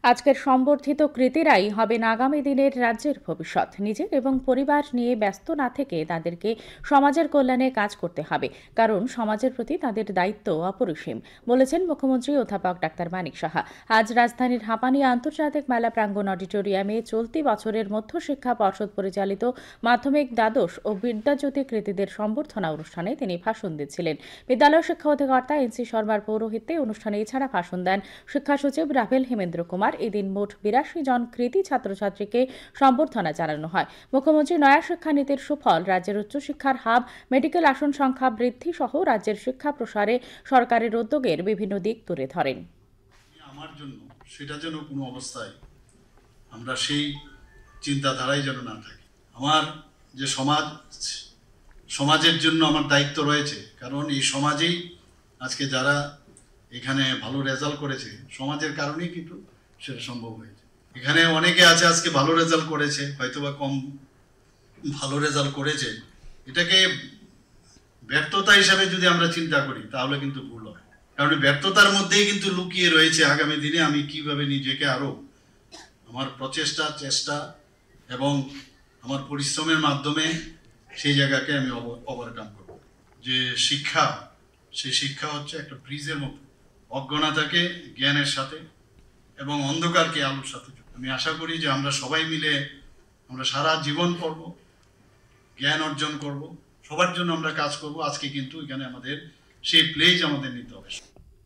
আজকের সম্বর্ধিত কৃতীরাই হবেন আগামী দিনের রাজ্যের ভবিষ্যৎ। নিজের এবং পরিবার নিয়ে ব্যস্ত না থেকে তাদেরকে সমাজের কল্যাণে কাজ করতে হবে, কারণ সমাজের প্রতি তাদের দায়িত্ব অপরিসীম, বলেছেন মুখ্যমন্ত্রী অধ্যাপক ডাক্তার মানিক সাহা। আজ রাজধানীর হাঁপানি আন্তর্জাতিক মেলা প্রাঙ্গণ অডিটোরিয়ামে চলতি বছরের মধ্যশিক্ষা পর্ষদ পরিচালিত মাধ্যমিক, দ্বাদশ ও বিদ্যাজ্যোতি কৃতীদের সম্বর্ধনা অনুষ্ঠানে তিনি ভাষণ দিচ্ছিলেন। বিদ্যালয় শিক্ষা অধিকর্তা এনসি শর্মার পৌরোহিত্যে অনুষ্ঠানে এছাড়া ভাষণ দেন শিক্ষা সচিব রাভেল হেমেন্দ্র কুমার। এদিন মোট ৮২ জন কৃতী ছাত্রছাত্রীকে সম্বর্ধনা জানানো হয়। মুখ্যমন্ত্রী নয়া শিক্ষানীতির সুফল, রাজ্যের উচ্চশিক্ষার হাব, মেডিকেল আসন সংখ্যা বৃদ্ধি সহ রাজ্যের শিক্ষা প্রসারে সরকারের উদ্যোগের বিভিন্ন দিক তুলে ধরেন। আমার জন্য সেটা যেন কোনো অবস্থায় আমরা সেই চিন্তাধারায় যেন না থাকি। আমার যে সমাজের জন্য আমার দায়িত্ব রয়েছে, কারণ এই সমাজেই আজকে যারা এখানে ভালো রেজাল্ট করেছে, সমাজের কারণেই কিন্তু সেটা সম্ভব হয়েছে। এখানে অনেকে আছে আজকে ভালো রেজাল্ট করেছে, হয়তোবা কম ভালো রেজাল্ট করেছে, এটাকে ব্যর্থতা হিসাবে যদি আমরা চিন্তা করি তাহলে কিন্তু ভুল হয়। কারণ ব্যর্থতার মধ্যেই কিন্তু লুকিয়ে রয়েছে আগামী দিনে আমি কিভাবে নিজেকে আরো আমার চেষ্টা এবং আমার পরিশ্রমের মাধ্যমে সেই জায়গাকে আমি ওভারকাম করব। যে শিক্ষা, সেই শিক্ষা হচ্ছে একটা ব্রিজের মতো, অজ্ঞানতাকে জ্ঞানের সাথে এবং অন্ধকারকে আলোর সাথে। আমি আশা করি যে আমরা সবাই মিলে আমরা সারা জীবন পড়ব, জ্ঞান অর্জন করব, সবার জন্য আমরা কাজ করব। আজকে কিন্তু এখানে আমাদের সেই প্লেজ আমাদের নিতে হবে।